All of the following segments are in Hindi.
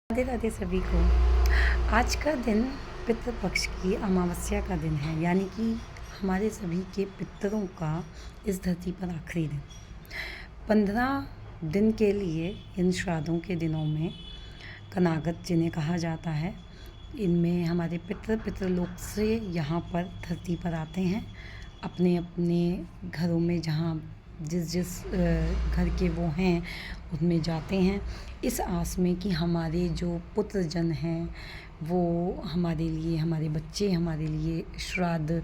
राधे राधे सभी को। आज का दिन पितृपक्ष की अमावस्या का दिन है, यानी कि हमारे सभी के पितरों का इस धरती पर आखिरी दिन। 15 दिन के लिए इन श्राद्धों के दिनों में कनागत जिन्हें कहा जाता है, इनमें हमारे पितृलोक से यहाँ पर धरती पर आते हैं, अपने अपने घरों में जहाँ जिस जिस घर के वो हैं उनमें जाते हैं, इस आस में कि हमारे जो पुत्रजन हैं वो हमारे लिए, हमारे बच्चे हमारे लिए श्राद्ध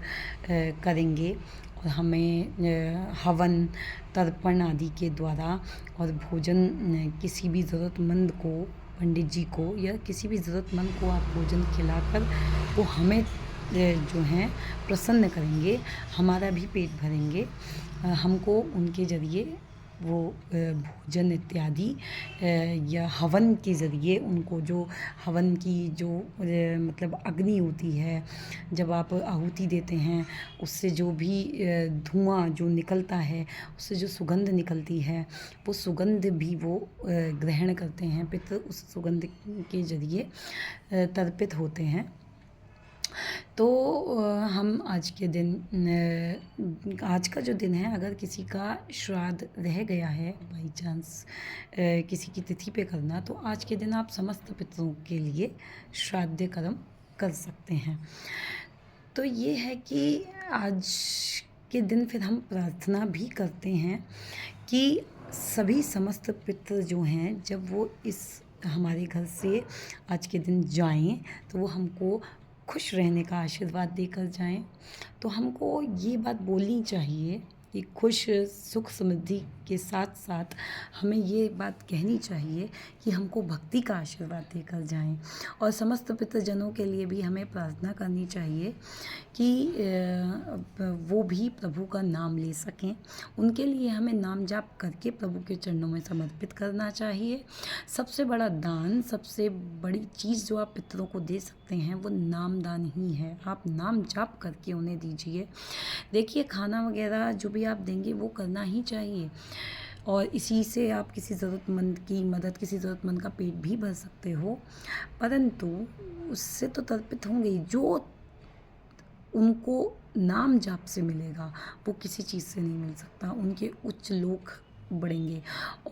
करेंगे और हमें हवन तर्पण आदि के द्वारा और भोजन किसी भी ज़रूरतमंद को, पंडित जी को या किसी भी ज़रूरतमंद को आप भोजन खिलाकर वो हमें जो हैं प्रसन्न करेंगे, हमारा भी पेट भरेंगे। हमको उनके ज़रिए वो भोजन इत्यादि या हवन के ज़रिए उनको जो हवन की जो मतलब अग्नि होती है, जब आप आहुति देते हैं उससे जो भी धुआं जो निकलता है, उससे जो सुगंध निकलती है, वो सुगंध भी वो ग्रहण करते हैं। पितृ उस सुगंध के ज़रिए तर्पित होते हैं। तो हम आज के दिन, आज का जो दिन है, अगर किसी का श्राद्ध रह गया है बाई चांस किसी की तिथि पे करना, तो आज के दिन आप समस्त पितरों के लिए श्राद्ध कर्म कर सकते हैं। तो ये है कि आज के दिन फिर हम प्रार्थना भी करते हैं कि सभी समस्त पितर जो हैं, जब वो इस हमारे घर से आज के दिन जाएं तो वो हमको खुश रहने का आशीर्वाद देकर जाएं। तो हमको ये बात बोलनी चाहिए कि खुश सुख समृद्धि के साथ साथ हमें ये बात कहनी चाहिए कि हमको भक्ति का आशीर्वाद देकर जाएं। और समस्त पितृजनों के लिए भी हमें प्रार्थना करनी चाहिए कि वो भी प्रभु का नाम ले सकें। उनके लिए हमें नाम जाप करके प्रभु के चरणों में समर्पित करना चाहिए। सबसे बड़ा दान, सबसे बड़ी चीज़ जो आप पितरों को दे सकते हैं वो नाम दान ही है। आप नाम जाप करके उन्हें दीजिए। देखिए, खाना वगैरह जो भी आप देंगे वो करना ही चाहिए, और इसी से आप किसी ज़रूरतमंद की मदद, किसी ज़रूरतमंद का पेट भी भर सकते हो। परंतु उससे तो तर्पित होंगे ही, जो उनको नाम जाप से मिलेगा वो किसी चीज़ से नहीं मिल सकता। उनके उच्च लोक बढ़ेंगे।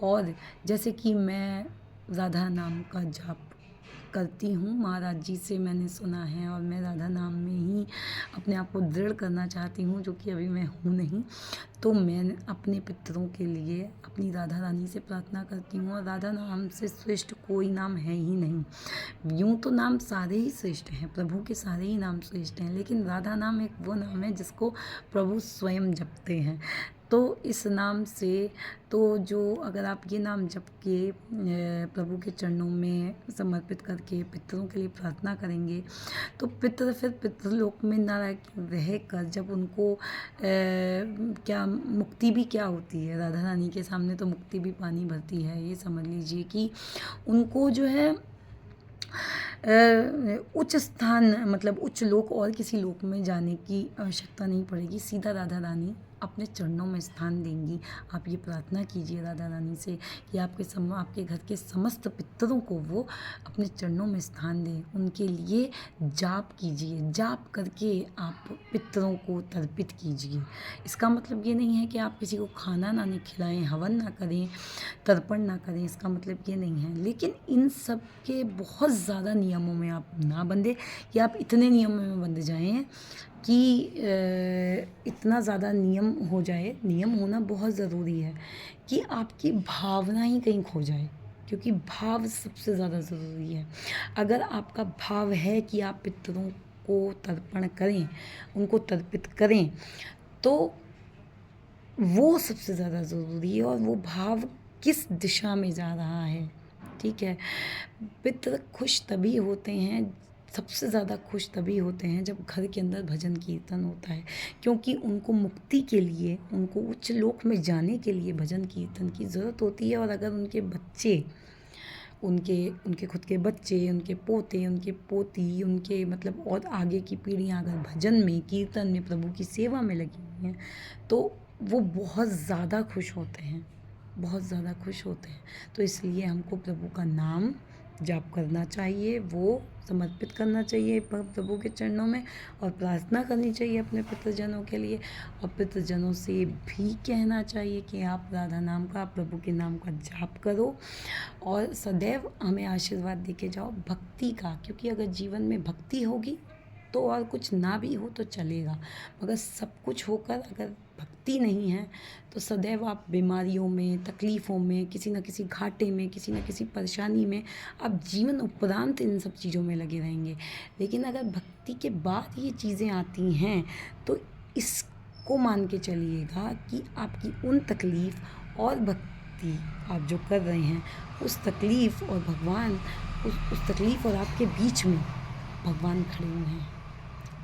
और जैसे कि मैं राधा नाम का जाप करती हूँ, महाराज जी से मैंने सुना है, और मैं राधा नाम में ही अपने आप को दृढ़ करना चाहती हूँ, जो कि अभी मैं हूँ नहीं। तो मैं अपने पितरों के लिए अपनी राधा रानी से प्रार्थना करती हूँ, और राधा नाम से श्रेष्ठ कोई नाम है ही नहीं। यूँ तो नाम सारे ही श्रेष्ठ हैं, प्रभु के सारे ही नाम श्रेष्ठ हैं, लेकिन राधा नाम एक वो नाम है जिसको प्रभु स्वयं जपते हैं। तो इस नाम से, तो जो अगर आप ये नाम जप के प्रभु के चरणों में समर्पित करके पितरों के लिए प्रार्थना करेंगे, तो पितर फिर पितृलोक में ना रह कर, जब उनको क्या मुक्ति भी क्या होती है, राधा रानी के सामने तो मुक्ति भी पानी भरती है। ये समझ लीजिए कि उनको जो है उच्च स्थान, मतलब उच्च लोक और किसी लोक में जाने की आवश्यकता नहीं पड़ेगी। सीधा राधा रानी अपने चरणों में स्थान देंगी। आप ये प्रार्थना कीजिए राधा रानी से कि आपके घर के समस्त पितरों को वो अपने चरणों में स्थान दें। उनके लिए जाप कीजिए, जाप करके आप पितरों को तर्पित कीजिए। इसका मतलब ये नहीं है कि आप किसी को खाना ना नहीं खिलाएं, हवन ना करें, तर्पण ना करें, इसका मतलब ये नहीं है। लेकिन इन सब के बहुत ज़्यादा नियमों में आप ना बंधे, कि आप इतने नियमों में बंध जाएं कि इतना ज़्यादा नियम हो जाए। नियम होना बहुत ज़रूरी है कि आपकी भावना ही कहीं खो जाए, क्योंकि भाव सबसे ज़्यादा ज़रूरी है। अगर आपका भाव है कि आप पितरों को तर्पण करें, उनको तर्पित करें, तो वो सबसे ज़्यादा ज़रूरी है। और वो भाव किस दिशा में जा रहा है, ठीक है। पितर खुश तभी होते हैं, सबसे ज़्यादा खुश तभी होते हैं जब घर के अंदर भजन कीर्तन होता है, क्योंकि उनको मुक्ति के लिए, उनको उच्च लोक में जाने के लिए भजन कीर्तन की ज़रूरत होती है। और अगर उनके बच्चे, उनके खुद के बच्चे, उनके पोते, उनके पोती, उनके मतलब और आगे की पीढ़ियाँ अगर भजन में, कीर्तन में, प्रभु की सेवा में लगी हुई हैं, तो वो बहुत ज़्यादा खुश होते हैं, बहुत ज़्यादा खुश होते हैं। तो इसलिए हमको प्रभु का नाम जाप करना चाहिए, वो समर्पित करना चाहिए प्रभु के चरणों में और प्रार्थना करनी चाहिए अपने पितृजनों के लिए। और पितृजनों से भी कहना चाहिए कि आप राधा नाम का, आप प्रभु के नाम का जाप करो और सदैव हमें आशीर्वाद दे के जाओ भक्ति का, क्योंकि अगर जीवन में भक्ति होगी तो और कुछ ना भी हो तो चलेगा, मगर सब कुछ होकर अगर भक्ति नहीं है तो सदैव आप बीमारियों में, तकलीफ़ों में, किसी न किसी घाटे में, किसी न किसी परेशानी में आप जीवन उपरांत इन सब चीज़ों में लगे रहेंगे। लेकिन अगर भक्ति के बाद ये चीज़ें आती हैं तो इसको मान के चलिएगा कि आपकी उन तकलीफ़ और भक्ति आप जो कर रहे हैं उस तकलीफ़ और भगवान उस तकलीफ़ और आपके बीच में भगवान खड़े हुए हैं।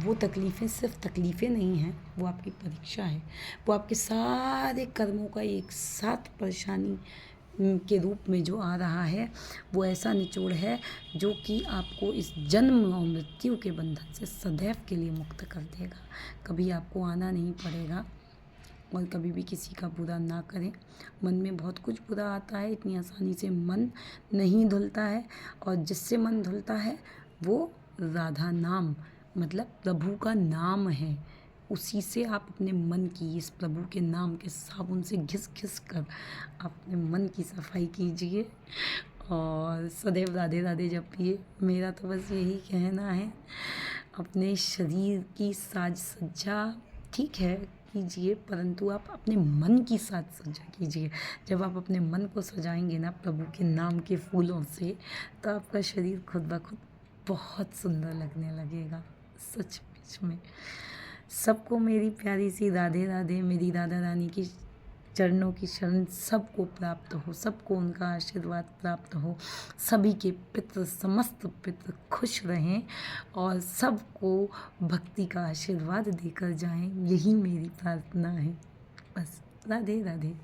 वो तकलीफ़ें सिर्फ तकलीफ़ें नहीं हैं, वो आपकी परीक्षा है, वो आपके सारे कर्मों का एक साथ परेशानी के रूप में जो आ रहा है वो ऐसा निचोड़ है जो कि आपको इस जन्म और मृत्यु के बंधन से सदैव के लिए मुक्त कर देगा। कभी आपको आना नहीं पड़ेगा और कभी भी किसी का बुरा ना करें। मन में बहुत कुछ बुरा आता है, इतनी आसानी से मन नहीं धुलता है, और जिससे मन धुलता है वो राधा नाम मतलब प्रभु का नाम है। उसी से आप अपने मन की, इस प्रभु के नाम के साबुन से घिस घिस कर अपने मन की सफाई कीजिए और सदैव राधे राधे जपिए। मेरा तो बस यही कहना है। अपने शरीर की साज सज्जा ठीक है कीजिए, परंतु आप अपने मन की साज सज्जा कीजिए। जब आप अपने मन को सजाएंगे ना प्रभु के नाम के फूलों से, तो आपका शरीर खुद ब खुद बहुत सुंदर लगने लगेगा। सच में सबको मेरी प्यारी सी राधे राधे। मेरी राधा रानी की चरणों की शरण सबको प्राप्त हो, सबको उनका आशीर्वाद प्राप्त हो, सभी के पितृ, समस्त पितृ खुश रहें और सबको भक्ति का आशीर्वाद देकर जाएं। यही मेरी प्रार्थना है। बस राधे राधे।